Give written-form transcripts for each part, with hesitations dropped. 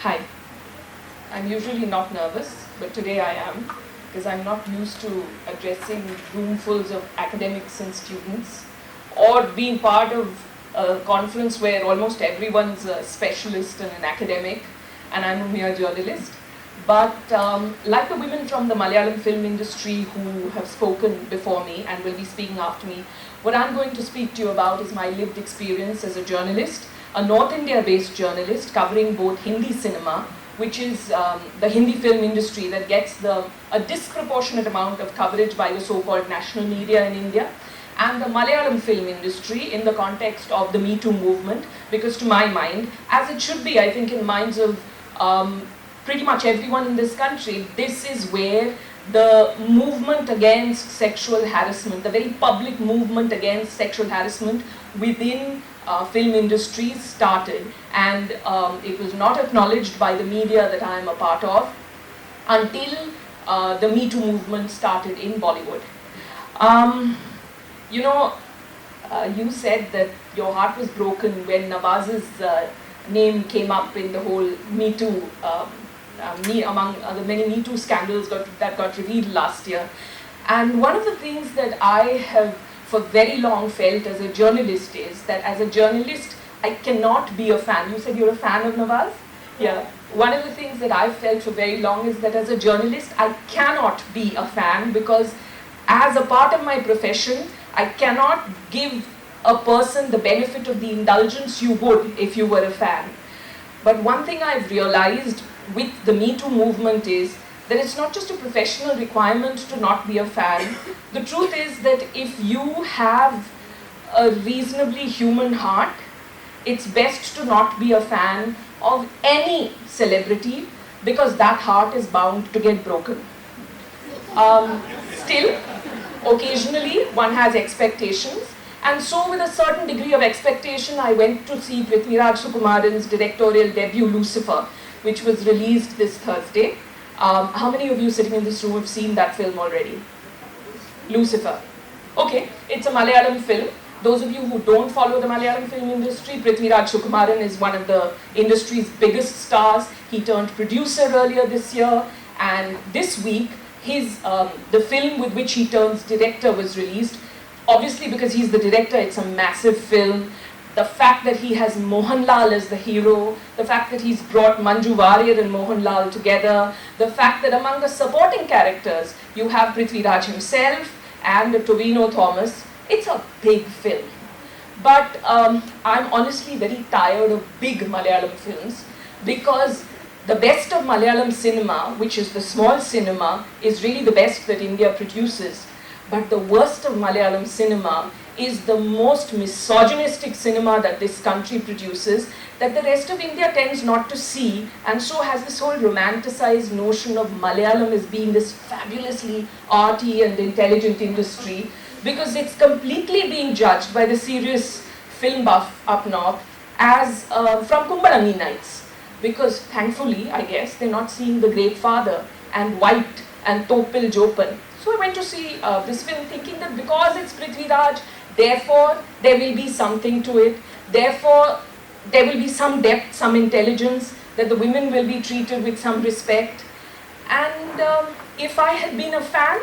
Hi. I'm usually not nervous, but today I am, because I'm not used to addressing roomfuls of academics and students, or being part of a conference where almost everyone's a specialist and an academic, and I'm a mere journalist. But like the women from the Malayalam film industry who have spoken before me and will be speaking after me, what I'm going to speak to you about is my lived experience as a journalist, a North India-based journalist covering both Hindi cinema, which is the Hindi film industry that gets a disproportionate amount of coverage by the so-called national media in India, and the Malayalam film industry in the context of the Me Too movement, because to my mind, as it should be, I think in minds of pretty much everyone in this country, this is where the movement against sexual harassment, the very public movement against sexual harassment within film industries started, and it was not acknowledged by the media that I am a part of until the Me Too movement started in Bollywood. You said that your heart was broken when Nawaz's name came up in the whole Me Too, among the many Me Too scandals that got revealed last year. And one of the things that I have for very long felt as a journalist is that as a journalist, I cannot be a fan. You said you're a fan of Nawaz? Yeah. One of the things that I felt for very long is that as a journalist, I cannot be a fan, because as a part of my profession, I cannot give a person the benefit of the indulgence you would if you were a fan. But one thing I've realized with the Me Too movement is that it's not just a professional requirement to not be a fan. The truth is that if you have a reasonably human heart, it's best to not be a fan of any celebrity, because that heart is bound to get broken. Still, occasionally one has expectations, and so with a certain degree of expectation, I went to see Prithviraj Sukumaran's directorial debut Lucifer, which was released this Thursday. How many of you sitting in this room have seen that film already? Lucifer. Okay, it's a Malayalam film. Those of you who don't follow the Malayalam film industry, Prithviraj Sukumaran is one of the industry's biggest stars. He turned producer earlier this year, and this week the film with which he turns director was released. Obviously, because he's the director, it's a massive film. The fact that he has Mohanlal as the hero, the fact that he's brought Manju Warrier and Mohanlal together, the fact that among the supporting characters, you have Prithviraj himself and Tovino Thomas, it's a big film. But I'm honestly very tired of big Malayalam films, because the best of Malayalam cinema, which is the small cinema, is really the best that India produces. But the worst of Malayalam cinema is the most misogynistic cinema that this country produces, that the rest of India tends not to see, and so has this whole romanticized notion of Malayalam as being this fabulously arty and intelligent industry, because it's completely being judged by the serious film buff up north as from Kumbalangi nights. Because thankfully, I guess, they're not seeing The Great Father and White and Topil Jopan. So I went to see this film thinking that because it's Prithviraj, therefore there will be something to it, therefore there will be some depth, some intelligence, that the women will be treated with some respect. And if I had been a fan,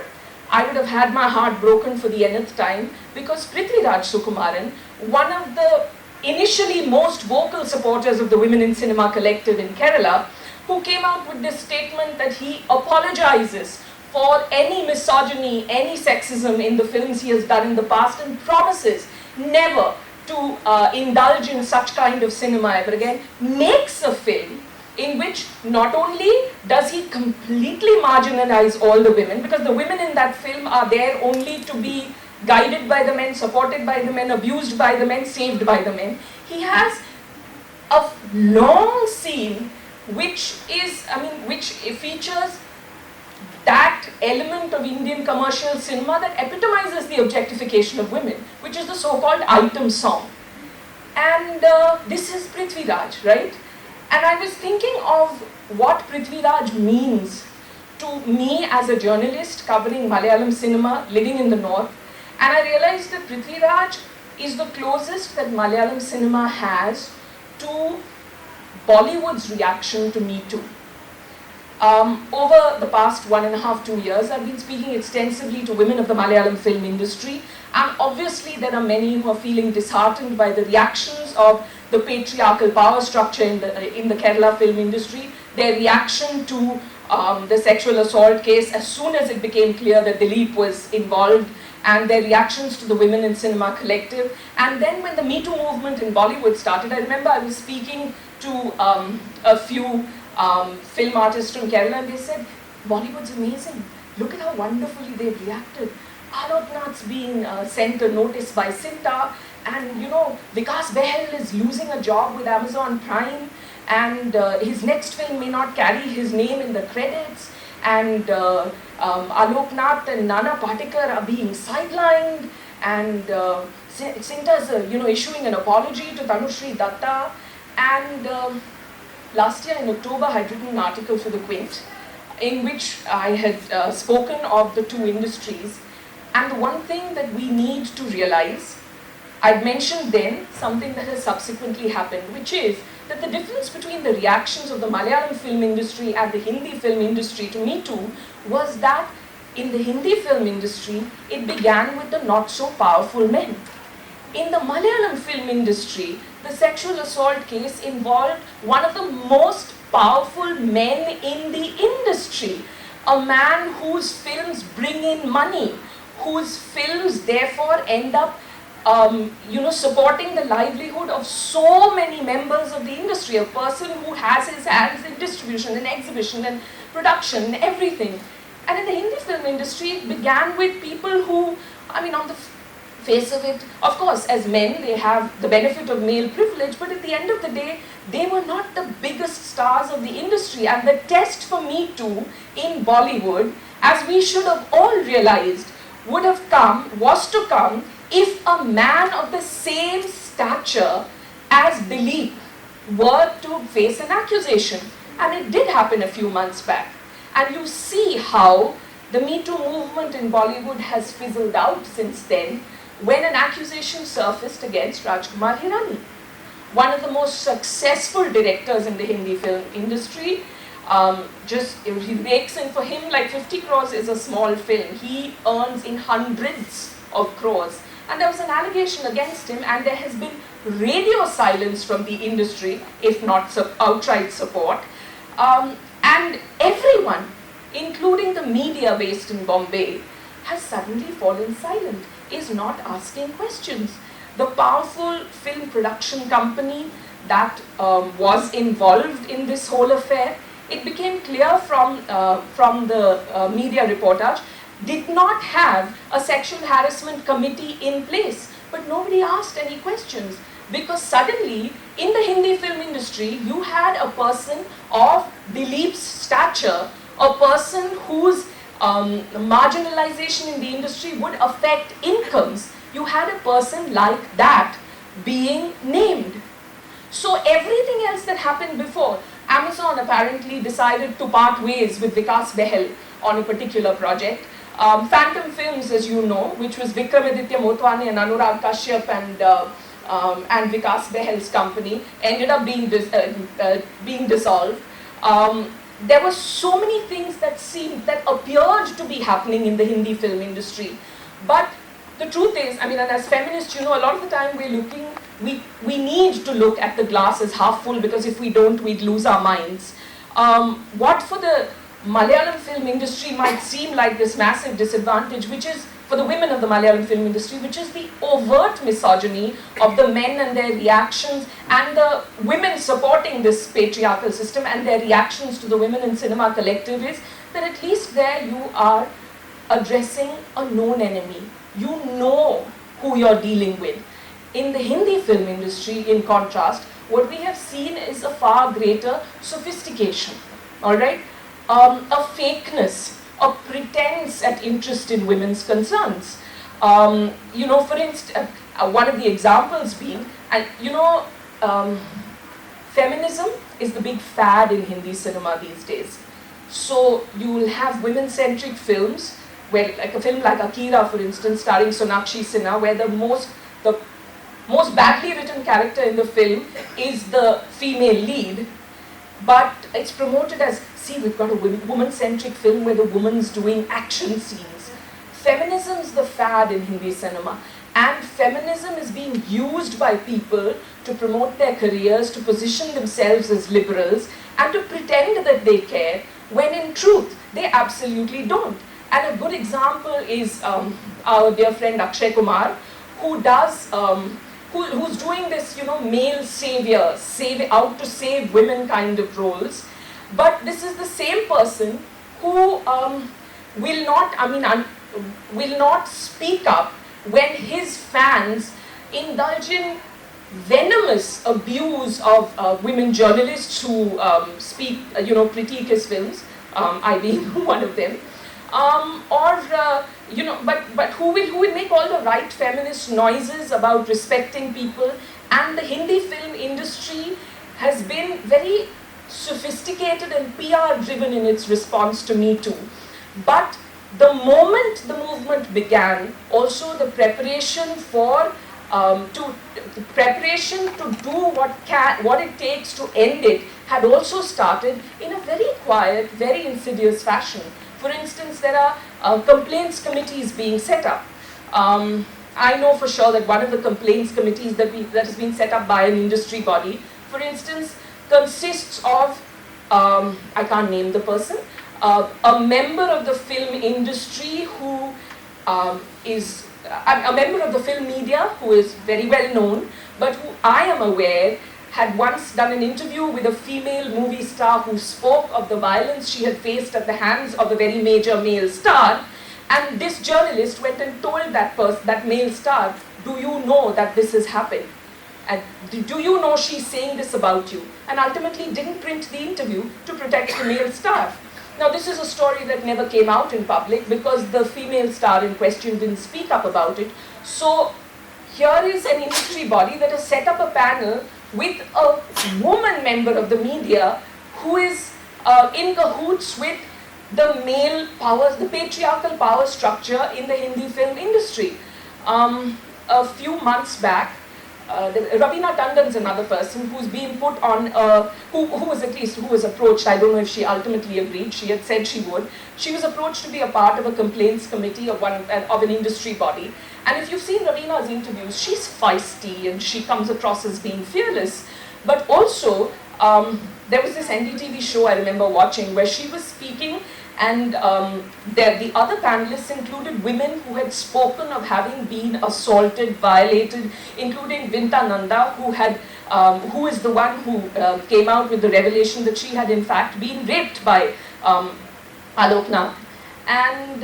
I would have had my heart broken for the nth time, because Prithviraj Sukumaran, one of the initially most vocal supporters of the Women in Cinema Collective in Kerala, who came out with this statement that he apologizes for any misogyny, any sexism in the films he has done in the past, and promises never to indulge in such kind of cinema ever again, makes a film in which not only does he completely marginalize all the women, because the women in that film are there only to be guided by the men, supported by the men, abused by the men, saved by the men. He has a long scene which features that element of Indian commercial cinema that epitomizes the objectification of women, which is the so-called item song. And this is Prithviraj, right? And I was thinking of what Prithviraj means to me as a journalist covering Malayalam cinema, living in the north. And I realized that Prithviraj is the closest that Malayalam cinema has to Bollywood's reaction to Me Too. Over the past 1.5, 2 years, I've been speaking extensively to women of the Malayalam film industry, and obviously there are many who are feeling disheartened by the reactions of the patriarchal power structure in the Kerala film industry, their reaction to the sexual assault case as soon as it became clear that Dileep was involved, and their reactions to the Women in Cinema Collective. And then when the Me Too movement in Bollywood started, I remember I was speaking to a few film artists from Kerala, and they said, Bollywood's amazing. Look at how wonderfully they've reacted. Alok Nath's being sent a notice by Sinta, and Vikas Behel is losing a job with Amazon Prime, and his next film may not carry his name in the credits, and Alok Nath and Nana Patekar are being sidelined, and Sinta is issuing an apology to Tanushri Datta, and last year in October I had written an article for The Quint in which I had spoken of the two industries, and the one thing that we need to realize, I'd mentioned then something that has subsequently happened, which is that the difference between the reactions of the Malayalam film industry and the Hindi film industry to Me Too was that in the Hindi film industry, it began with the not so powerful men. In the Malayalam film industry, the sexual assault case involved one of the most powerful men in the industry, a man whose films bring in money, whose films therefore end up supporting the livelihood of so many members of the industry, a person who has his hands in distribution and exhibition and production and everything. And in the Hindi film industry, it began with people who, on the face of it, of course, as men, they have the benefit of male privilege, but at the end of the day, they were not the biggest stars of the industry. And the test for Me Too in Bollywood, as we should have all realized, was to come if a man of the same stature as Dileep were to face an accusation. And it did happen a few months back. And you see how the Me Too movement in Bollywood has fizzled out since then, when an accusation surfaced against Rajkumar Hirani, one of the most successful directors in the Hindi film industry. He rakes in, for him, like 50 crores is a small film. He earns in hundreds of crores. And there was an allegation against him, and there has been radio silence from the industry, if not outright support. And everyone, including the media based in Bombay, has suddenly fallen silent, is not asking questions. The powerful film production company that was involved in this whole affair, it became clear from the media reportage, did not have a sexual harassment committee in place. But nobody asked any questions, because suddenly in the Hindi film industry, you had a person of Dileep's stature, a person whose marginalization in the industry would affect incomes. You had a person like that being named. So everything else that happened before, Amazon apparently decided to part ways with Vikas Behel on a particular project. Phantom Films, as you know, which was Vikramaditya Motwani and Anurag Kashyap and Vikas Behel's company, ended up being dissolved. There were so many things that appeared to be happening in the Hindi film industry. But the truth is, and as feminists, a lot of the time we need to look at the glass as half full, because if we don't, we'd lose our minds. What for the Malayalam film industry might seem like this massive disadvantage, which is for the women of the Malayalam film industry, which is the overt misogyny of the men and their reactions, and the women supporting this patriarchal system and their reactions to the Women in Cinema Collective, is that at least there you are addressing a known enemy. You know who you're dealing with. In the Hindi film industry, in contrast, what we have seen is a far greater sophistication, all right? A fakeness, a pretense at interest in women's concerns. For instance, one of the examples being, feminism is the big fad in Hindi cinema these days. So you will have women-centric films, where, like a film like Akira, for instance, starring Sonakshi Sinha, where the most badly written character in the film is the female lead, but it's promoted as, see, we've got a woman-centric film where the woman's doing action scenes. Feminism's the fad in Hindi cinema, and feminism is being used by people to promote their careers, to position themselves as liberals, and to pretend that they care, when in truth, they absolutely don't. And a good example is our dear friend Akshay Kumar, who does, who's doing this, male savior, out to save women kind of roles. But this is the same person who will not speak up when his fans indulge in venomous abuse of women journalists who critique his films, I being one of them. But who will make all the right feminist noises about respecting people. And the Hindi film industry has been very sophisticated and PR driven in its response to Me Too. But the moment the movement began, also the preparation to do what it takes to end it had also started in a very quiet, very insidious fashion. For instance, there are complaints committees being set up. I know for sure that one of the complaints committees that has been set up by an industry body, for instance, consists of, I can't name the person, a member of the film industry who is a member of the film media who is very well known, but who I am aware had once done an interview with a female movie star who spoke of the violence she had faced at the hands of a very major male star. And this journalist went and told that male star, do you know that this has happened? And do you know she's saying this about you? And ultimately didn't print the interview to protect the male star. Now this is a story that never came out in public because the female star in question didn't speak up about it. So here is an industry body that has set up a panel with a woman member of the media who is in cahoots with the male powers, the patriarchal power structure in the Hindi film industry. A few months back, Ravina Tandon's another person who's been put on, who was approached. I don't know if she ultimately agreed. She had said she would. She was approached to be a part of a complaints committee of an industry body. And if you've seen Ravina's interviews, she's feisty and she comes across as being fearless. But also, there was this NDTV show I remember watching where she was speaking, and the other panelists included women who had spoken of having been assaulted, violated, including Vinta Nanda, who is the one who came out with the revelation that she had in fact been raped by Alok Nath. And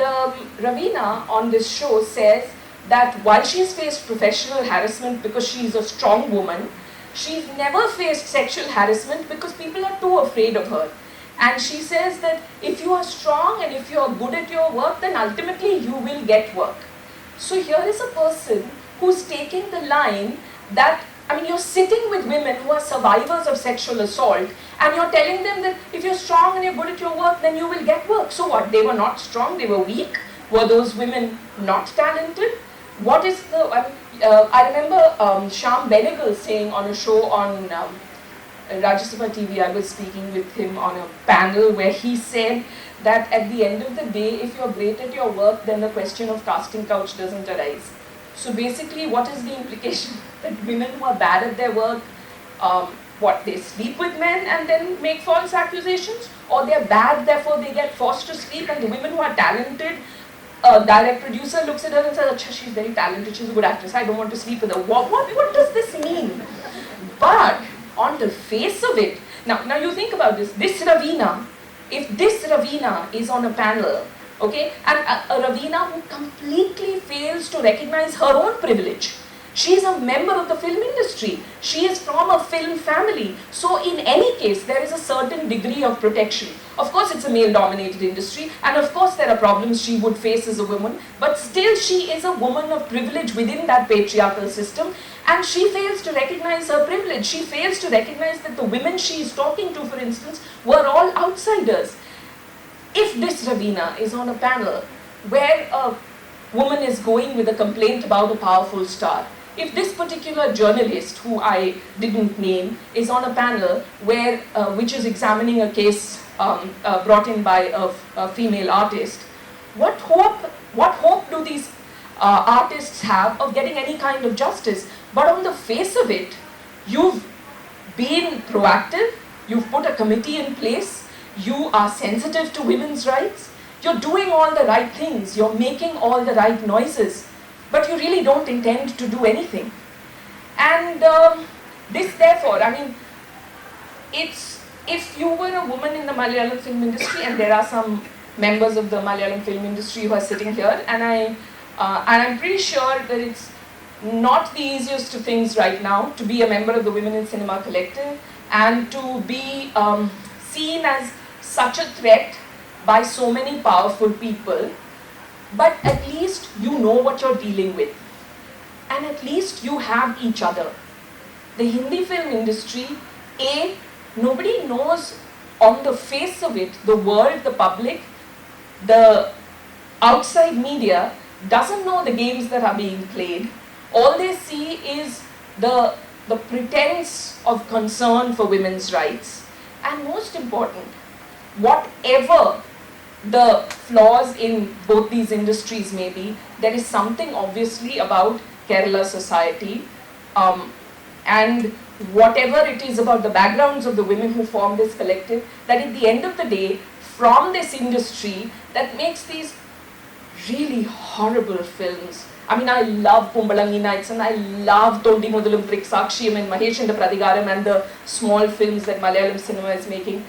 Ravina on this show says that while she's faced professional harassment because she's a strong woman, she's never faced sexual harassment because people are too afraid of her. And she says that if you are strong and if you are good at your work, then ultimately you will get work. So here is a person who's taking the line that, you're sitting with women who are survivors of sexual assault and you're telling them that if you're strong and you're good at your work, then you will get work. So what? They were not strong, they were weak? Were those women not talented? What is the, I remember Shyam Benegal saying on a show on Rajya Sabha TV, I was speaking with him on a panel where he said that at the end of the day, if you're great at your work, then the question of casting couch doesn't arise. So basically, what is the implication? That women who are bad at their work, they sleep with men and then make false accusations? Or they're bad, therefore they get forced to sleep, and the women who are talented, direct producer looks at her and says, Achha, she's very talented, she's a good actress, I don't want to sleep with her. What does this mean? But on the face of it, now you think about this, if this Ravina is on a panel, okay, and a Ravina who completely fails to recognize her own privilege. She is a member of the film industry. She is from a film family. So in any case, there is a certain degree of protection. Of course, it's a male-dominated industry, and of course there are problems she would face as a woman, but still she is a woman of privilege within that patriarchal system, and she fails to recognize her privilege. She fails to recognize that the women she is talking to, for instance, were all outsiders. If this Ravina is on a panel where a woman is going with a complaint about a powerful star, if this particular journalist, who I didn't name, is on a panel where, which is examining a case brought in by a female artist, what hope do these artists have of getting any kind of justice? But on the face of it, you've been proactive, you've put a committee in place, you are sensitive to women's rights, you're doing all the right things, you're making all the right noises, but you really don't intend to do anything. And this, therefore, I mean, it's, if you were a woman in the Malayalam film industry, and there are some members of the Malayalam film industry who are sitting here, and I'm pretty sure that it's not the easiest of things right now to be a member of the Women in Cinema Collective and to be seen as such a threat by so many powerful people, but at least you know what you're dealing with, and at least you have each other. The Hindi film industry, nobody knows on the face of it, the world, the public, the outside media doesn't know the games that are being played. All they see is the pretense of concern for women's rights. And most important, whatever the flaws in both these industries may be, there is something obviously about Kerala society, and whatever it is about the backgrounds of the women who form this collective, that at the end of the day, from this industry, that makes these really horrible films. I mean, I love Kumbalangi Nights, and I love Tondi Mudalum Prikshakshiyam and Mahesh and the Pradigaram and the small films that Malayalam cinema is making.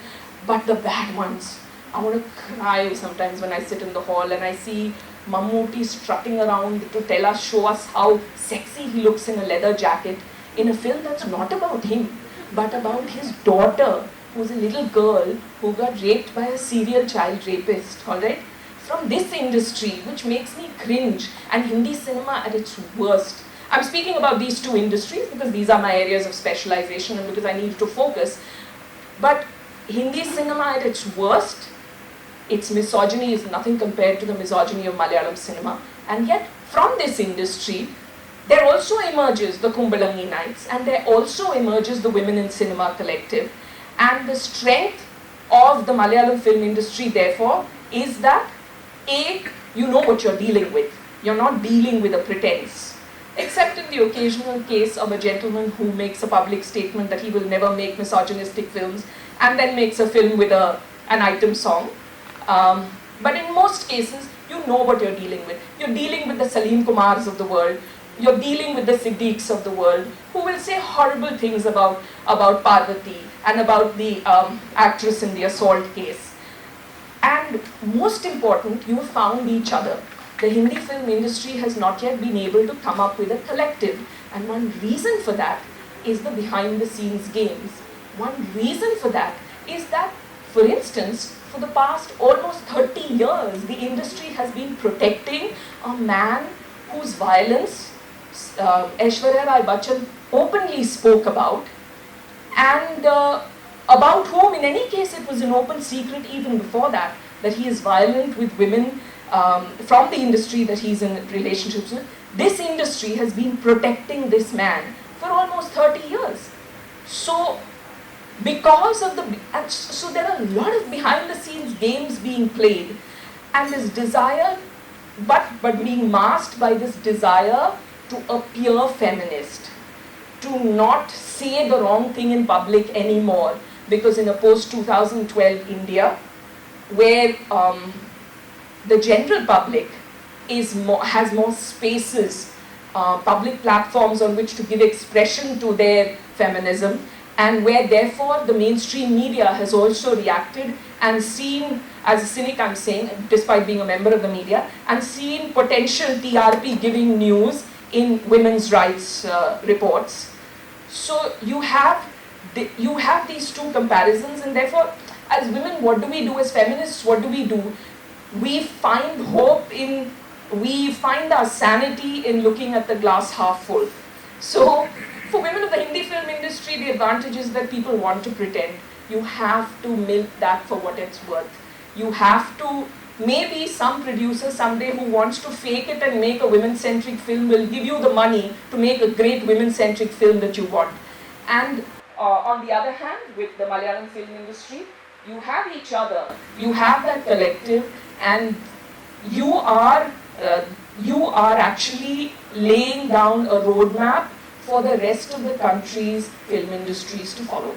But the bad ones, I want to cry sometimes when I sit in the hall and I see Mammootty strutting around to show us how sexy he looks in a leather jacket in a film that's not about him, but about his daughter, who's a little girl who got raped by a serial child rapist, alright? From this industry, which makes me cringe, and Hindi cinema at its worst. I'm speaking about these two industries because these are my areas of specialization and because I need to focus. But Hindi cinema at its worst, its misogyny is nothing compared to the misogyny of Malayalam cinema. And yet, from this industry, there also emerges the Kumbalangi Nights, and there also emerges the Women in Cinema Collective. And the strength of the Malayalam film industry, therefore, is that you know what you're dealing with. You're not dealing with a pretense. Except in the occasional case of a gentleman who makes a public statement that he will never make misogynistic films and then makes a film with an item song. But in most cases, you know what you're dealing with. You're dealing with the Salim Kumars of the world. You're dealing with the Siddiques of the world who will say horrible things about Parvati and about the actress in the assault case. And most important, you have found each other. The Hindi film industry has not yet been able to come up with a collective. And one reason for that is the behind the scenes games. One reason for that is that, for instance, for the past almost 30 years, the industry has been protecting a man whose violence Aishwarya Rai Bachchan openly spoke about, and about whom, in any case, it was an open secret even before that he is violent with women from the industry that he's in relationships with. This industry has been protecting this man for almost 30 years. So, because of so there are a lot of behind the scenes games being played, and this desire, but being masked by this desire to appear feminist, to not say the wrong thing in public anymore, because in a post-2012 India, where the general public has more spaces, public platforms on which to give expression to their feminism, and where therefore the mainstream media has also reacted and seen, as a cynic I'm saying, despite being a member of the media, and seen potential TRP giving news in women's rights reports. So you have these two comparisons, and therefore as women, what do we do? As feminists, what do? We find hope we find our sanity in looking at the glass half full. So for women of the Hindi film industry, the advantage is that people want to pretend. You have to milk that for what it's worth. You have to maybe some producer someday who wants to fake it and make a women-centric film will give you the money to make a great women-centric film that you want. And on the other hand, with the Malayalam film industry, you have each other, you have that collective, and you are actually laying down a roadmap for the rest of the country's film industries to follow.